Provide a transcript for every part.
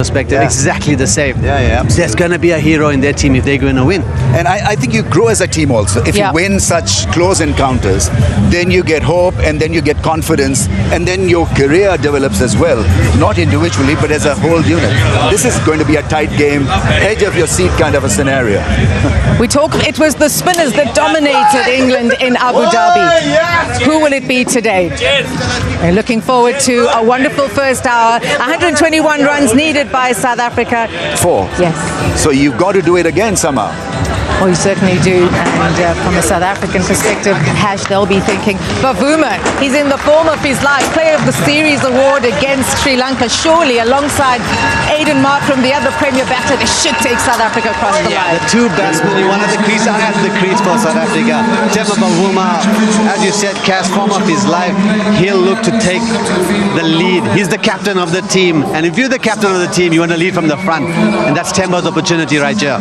perspective, exactly the same. Yeah. There's going to be a hero in their team if they're going to win. And I think you grow as a team also. If you win such close encounters, then you get hope and then you get confidence and then your career develops as well. Not individually, but as a whole unit. This is going to be a tight game, edge of your seat kind of a scenario. It was the spinners that dominated England in Abu Dhabi. Who will it be today? We're looking forward to a wonderful first hour. 121 runs needed by South Africa. 4. Yes. So you've got to do it again somehow. Well, you certainly do. And from a South African perspective, they'll be thinking, Bavuma, he's in the form of his life. Player of the Series award against Sri Lanka. Surely, alongside Aiden Markram, the other premier batter, they should take South Africa across the line. The two batsmen, one at the crease, at the crease for South Africa. Temba Bavuma, as you said, Cass, form of his life. He'll look to take the lead. He's the captain of the team. And if you're the captain of the team, you want to lead from the front. And that's Temba's opportunity right here.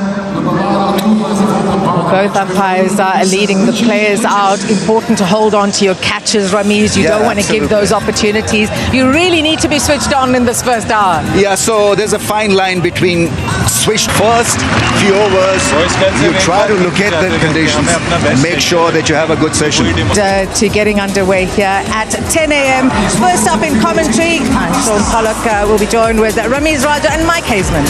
Both umpires are leading the players out. Important to hold on to your catches, Ramiz. You don't want to give those opportunities. You really need to be switched on in this first hour. Yeah, so there's a fine line between switched first, few overs. You try to look at the conditions and make sure that you have a good session. To getting underway here at 10 a.m. First up in commentary, Sean Pollock will be joined with Ramiz Raja and Mike Hazeman.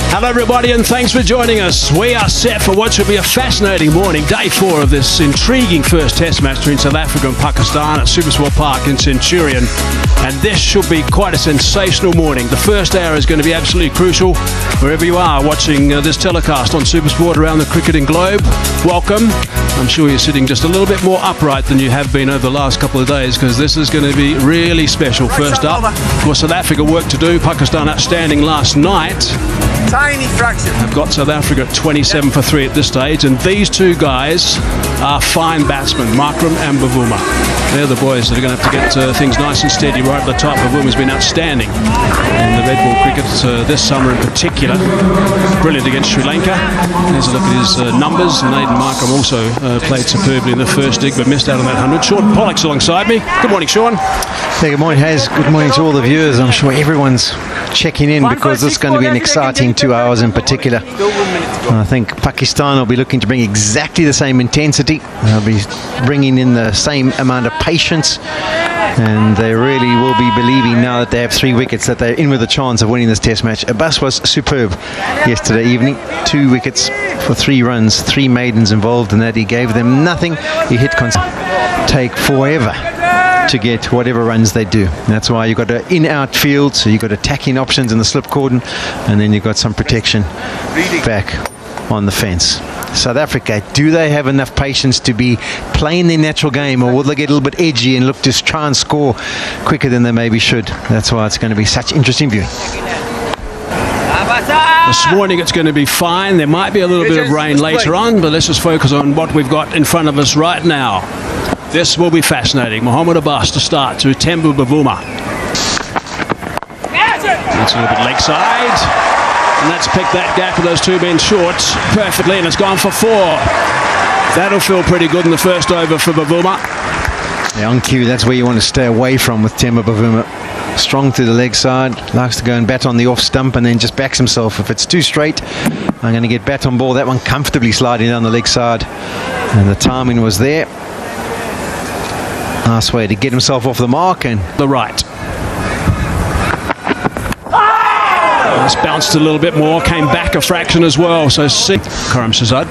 Hello everybody and thanks for joining us. We are set for what should be a fascinating morning, day 4 of this intriguing first test match between South Africa and Pakistan at Supersport Park in Centurion. And this should be quite a sensational morning. The first hour is going to be absolutely crucial. Wherever you are watching this telecast on Supersport around the cricketing globe, welcome. I'm sure you're sitting just a little bit more upright than you have been over the last couple of days because this is going to be really special. First up, of course, South Africa work to do. Pakistan outstanding last night. Tiny fraction. I've got South Africa at 27 for 3 at this stage, and these two guys are fine batsmen, Markram and Bavuma. They're the boys that are going to have to get things nice and steady right at the top. Bavuma's been outstanding in the red ball cricket this summer in particular. Brilliant against Sri Lanka. There's a look at his numbers, and Aiden Markram also played superbly in the first dig, but missed out on that 100. Sean Pollock's alongside me. Good morning, Sean. Hey, good morning, Hayes. Good morning to all the viewers. I'm sure everyone's checking in because this is going to be an exciting 2 hours in particular. I think Pakistan will be looking to bring exactly the same intensity. They'll be bringing in the same amount of patience, and they really will be believing now that they have 3 wickets that they're in with a chance of winning this test match. Abbas was superb yesterday evening. 2 wickets for 3 runs, 3 maidens involved in that. He gave them nothing. He hit take forever to get whatever runs they do. That's why you've got an in-out field, so you've got attacking options in the slip cordon, and then you've got some protection back on the fence. South Africa, do they have enough patience to be playing their natural game, or will they get a little bit edgy and look to try and score quicker than they maybe should? That's why it's going to be such interesting viewing. This morning it's going to be fine. There might be a little bit of rain later on, but let's just focus on what we've got in front of us right now. This will be fascinating. Mohamed Abbas to start to Temba Bavuma. That's a little bit leg side. And that's picked that gap with those 2 men short perfectly, and it's gone for 4. That'll feel pretty good in the first over for Bavuma. Yeah, on cue, that's where you want to stay away from with Temba Bavuma. Strong to the leg side, likes to go and bat on the off stump and then just backs himself. If it's too straight, I'm going to get bat on ball. That one comfortably sliding down the leg side. And the timing was there. Nice way to get himself off the mark and the right. Just bounced a little bit more, came back a fraction as well. So Karam Shazad.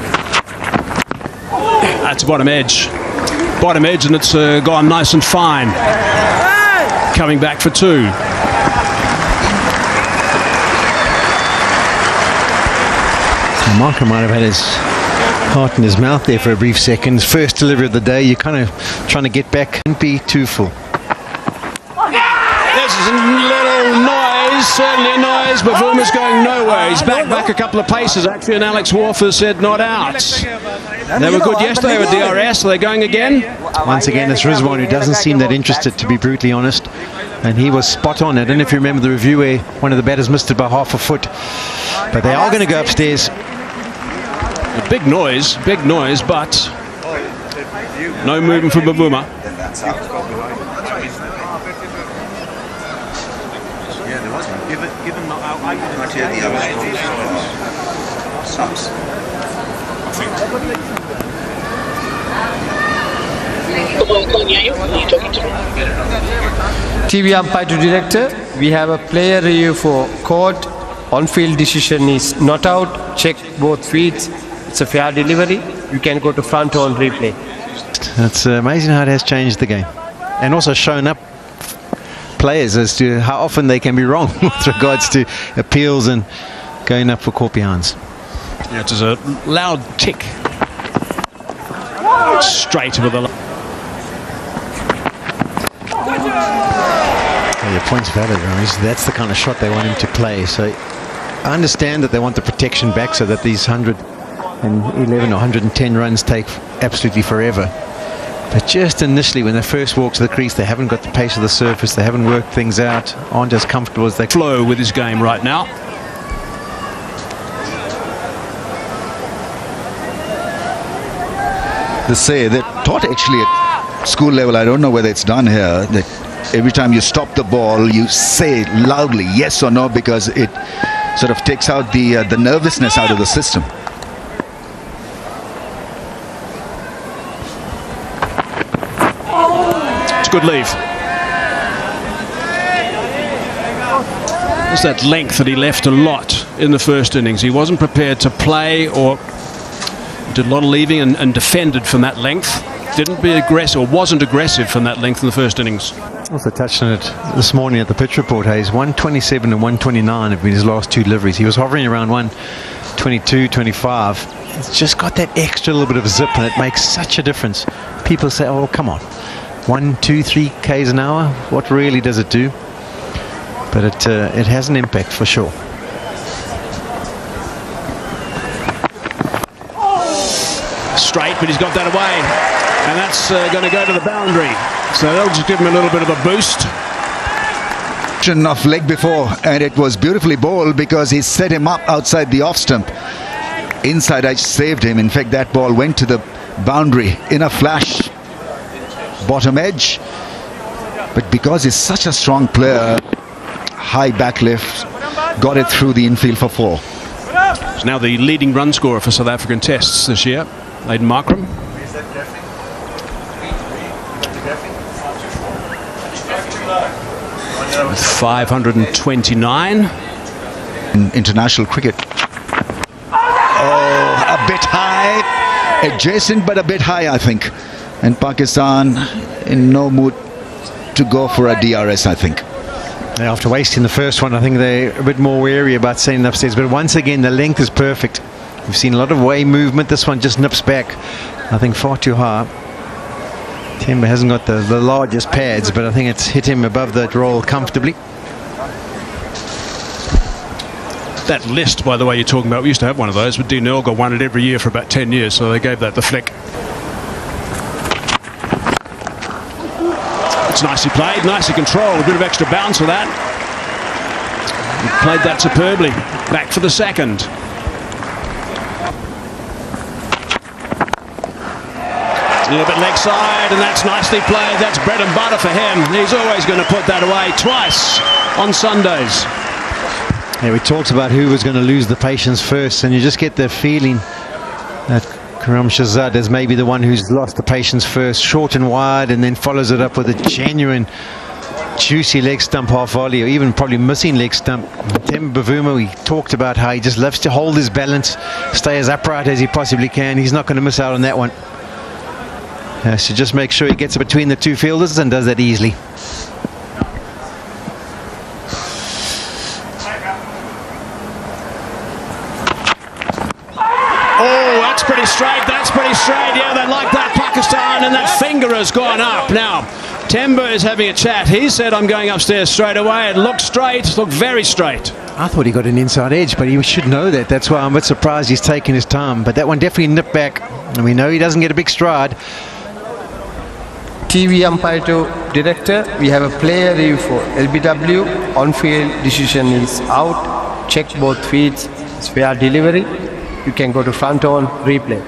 That's bottom edge. Bottom edge, and it's gone nice and fine. Coming back for 2. Markram might have had his heart in his mouth there for a brief second. First delivery of the day, you're kind of trying to get back and be too full. There's a little noise, certainly a noise. Bavuma's going nowhere. He's back a couple of paces actually, and Alex Warfer said not out. They were good yesterday with DRS. Are they going again? Once again, it's Rizwan who doesn't seem that interested, to be brutally honest. and he was spot on. I don't know if you remember the review where one of the batters missed it by half a foot. But they are going to go upstairs. A big noise, but no movement from Bavuma. TV umpire to director, we have a player review for court. On-field decision is not out. Check both feeds. It's a fair delivery. You can go to front on replay. It's amazing how it has changed the game, and also shown up players as to how often they can be wrong with regards to appeals and going up for caught behinds. Yeah, it's a loud tick. Straight with the. Your point's valid, Ramesh. That's the kind of shot they want him to play. So I understand that they want the protection back so that these 111 or 110 runs take absolutely forever. But just initially, when they first walk to the crease, they haven't got the pace of the surface, they haven't worked things out, aren't as comfortable as they flow with his game right now. They say that taught actually at school level, I don't know whether it's done here, that every time you stop the ball, you say loudly yes or no, because it sort of takes out the nervousness out of the system. It's a good leave. It's that length that he left a lot in the first innings. He wasn't prepared to play, or did a lot of leaving and defended from that length. Didn't be aggressive, or wasn't aggressive from that length in the first innings. Also touched on it this morning at the pitch report, Hayes. 127 and 129 have been his last two deliveries. He was hovering around 122, 25. It's just got that extra little bit of zip, and it makes such a difference. People say, oh, come on, 1, 2, 3 Ks an hour, what really does it do? But it has an impact for sure. Straight, but he's got that away, and that's going to go to the boundary. So that'll just give him a little bit of a boost. Off leg before, and it was beautifully bowled because he set him up outside the off stump. Inside edge saved him. In fact, that ball went to the boundary in a flash. Bottom edge. But because he's such a strong player, high back lift, got it through the infield for 4. He's now the leading run scorer for South African Tests this year, Aiden Markram. 529 in international cricket. Oh, a bit high, adjacent but a bit high, I think. And Pakistan in no mood to go for a DRS, I think. After wasting the first one, I think they're a bit more wary about sending it upstairs. But once again, the length is perfect. We've seen a lot of way movement. This one just nips back, I think, far too high. Temba hasn't got the largest pads, but I think it's hit him above that roll comfortably. That list, by the way, you're talking about, we used to have one of those, but Dean Earl got one it every year for about 10 years, so they gave that the flick. It's nicely played, nicely controlled, a bit of extra bounce for that. He played that superbly. Back for the second. Yeah, but leg side, and that's nicely played. That's bread and butter for him. He's always going to put that away twice on Sundays. Yeah, we talked about who was going to lose the patience first, and you just get the feeling that Karam Shahzad is maybe the one who's lost the patience first, short and wide, and then follows it up with a genuine juicy leg stump half volley, or even probably missing leg stump. Temba Bavuma, we talked about how he just loves to hold his balance, stay as upright as he possibly can. He's not going to miss out on that one. So just make sure he gets between the two fielders and does that easily. Oh, that's pretty straight. That's pretty straight. Yeah, they like that, Pakistan, and that finger has gone up. Now, Temba is having a chat. He said, I'm going upstairs straight away. It looked straight, looked very straight. I thought he got an inside edge, but he should know that. That's why I'm a bit surprised he's taking his time. But that one definitely nipped back, and we know he doesn't get a big stride. TV umpire to director, we have a player review for LBW. On-field decision is out. Check both feeds. It's fair delivery. You can go to front on replay.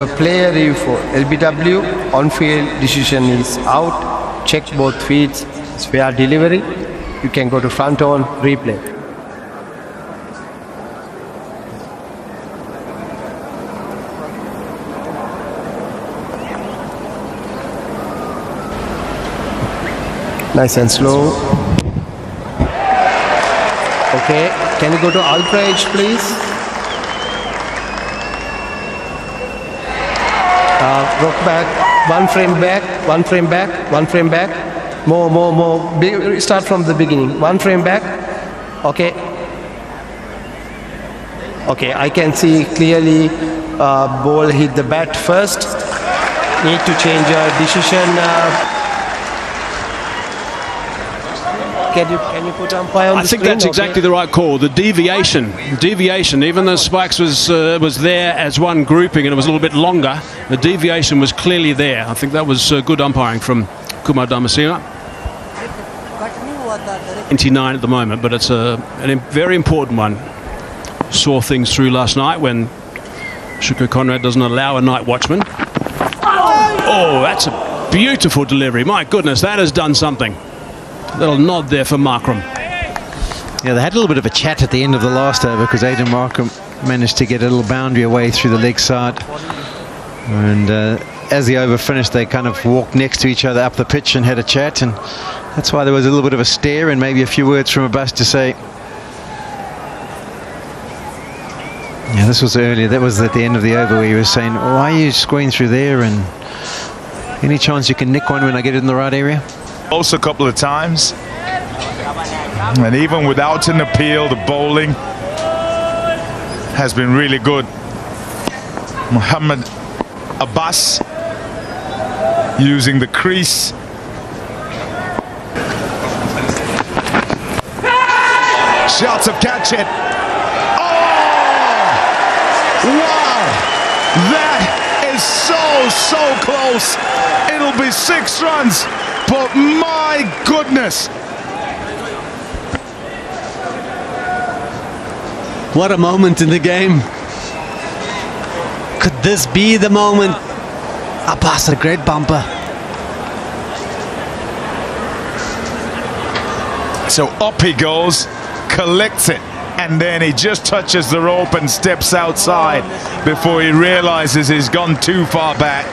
A player review for LBW. On-field decision is out. Check both feeds. It's fair delivery. You can go to front on replay. Nice and slow. Okay, can you go to Ultra Edge, please? Rock back, one frame back, one frame back, one frame back. More. Start from the beginning. One frame back. Okay. Okay, I can see clearly ball hit the bat first. Need to change your decision. Can you put umpire on the screen? I think that's exactly the right call. The deviation, even though Spikes was there as one grouping and it was a little bit longer, the deviation was clearly there. I think that was good umpiring from Kumar Damasina. 29 at the moment, but it's a very important one. Saw things through last night when Shuko Conrad doesn't allow a night watchman. Oh, that's a beautiful delivery. My goodness, that has done something. Little nod there for Markram. Yeah, they had a little bit of a chat at the end of the last over because Aidan Markram managed to get a little boundary away through the leg side. And as the over finished, they kind of walked next to each other up the pitch and had a chat. And that's why there was a little bit of a stare and maybe a few words from Abbas to say, yeah, this was earlier. That was at the end of the over where he was saying, why are you squeezing through there? And any chance you can nick one when I get it in the right area? Also a couple of times, and even without an appeal, the bowling has been really good. Muhammad Abbas using the crease. Shots of catch it. Oh! Wow! That is so close. It'll be 6 runs. But my goodness! What a moment in the game. Could this be the moment? Abbas, a great bumper. So up he goes, collects it, and then he just touches the rope and steps outside before he realizes he's gone too far back.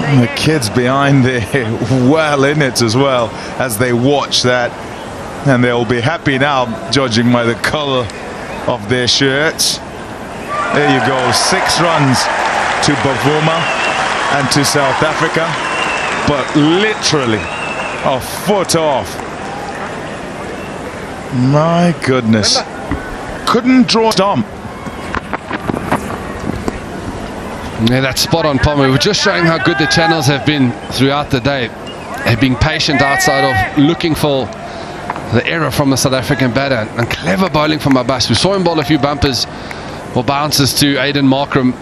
And the kids behind there well in it as well as they watch that, and they'll be happy now judging by the color of their shirts. There you go, 6 runs to Bavuma and to South Africa, but literally a foot off. My goodness, couldn't draw a stump. Yeah, that's spot on, Palmer. We're just showing how good the channels have been throughout the day. They've been patient outside of looking for the error from the South African batter, and clever bowling from Abbas. We saw him bowl a few bumpers or bounces to Aidan Markram.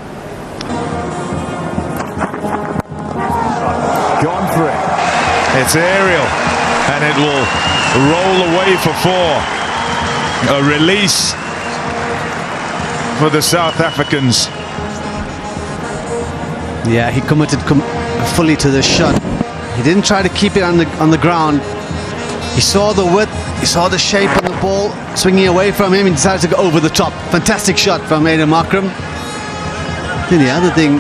Gone for it. It's aerial, and it will roll away for 4. A release for the South Africans. Yeah, he committed fully to the shot. He didn't try to keep it on the ground. He saw the width, he saw the shape of the ball swinging away from him. He decided to go over the top. Fantastic shot from Aidan Markram. Then the other thing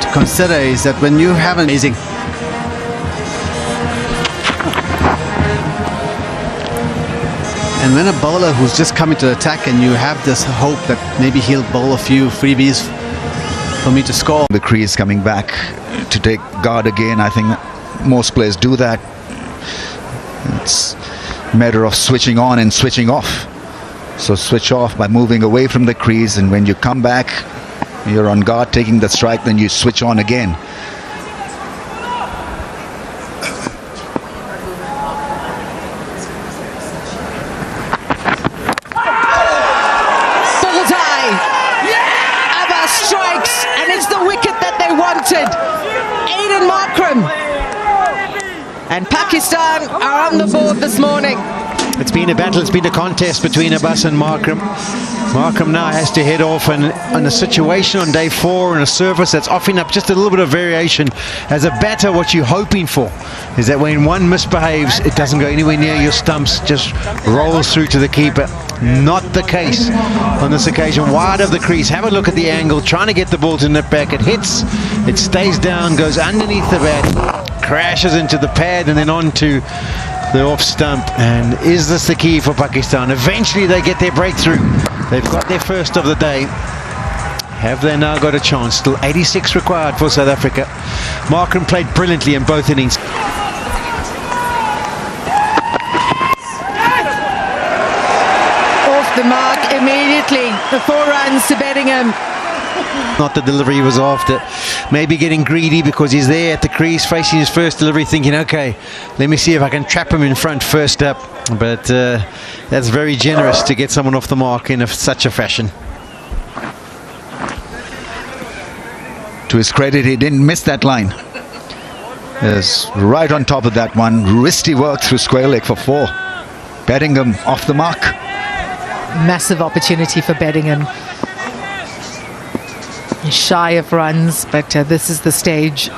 to consider is that when you have an amazing, and when a bowler who's just coming to attack and you have this hope that maybe he'll bowl a few freebies for me to score. The crease coming back to take guard again. I think most players do that. It's a matter of switching on and switching off. So switch off by moving away from the crease, and when you come back, you're on guard taking the strike, then you switch on again. spotted Aiden Markram. And Pakistan are on the board this morning. It's been a battle, it's been a contest between Abbas and Markram. Markram now has to head off on a situation on day 4 and a surface that's offering up just a little bit of variation. As a batter, what you're hoping for is that when one misbehaves, it doesn't go anywhere near your stumps, just rolls through to the keeper. Not the case on this occasion. Wide of the crease, have a look at the angle, trying to get the ball to nip back. It hits, it stays down, goes underneath the bat, crashes into the pad and then onto the off stump. And is this the key for Pakistan? Eventually they get their breakthrough. They've got their first of the day. Have they now got a chance? Still 86 required for South Africa. Markram played brilliantly in both innings. Off the mark immediately. The 4 runs to Bedingham. Not the delivery he was after. Maybe getting greedy because he's there at the crease facing his first delivery, thinking, okay, let me see if I can trap him in front first up. But that's very generous to get someone off the mark in such a fashion. To his credit, he didn't miss that line. Yes, right on top of that one. Wristy work through square leg for 4. Bedingham off the mark. Massive opportunity for Bedingham. Shy of runs, but this is the stage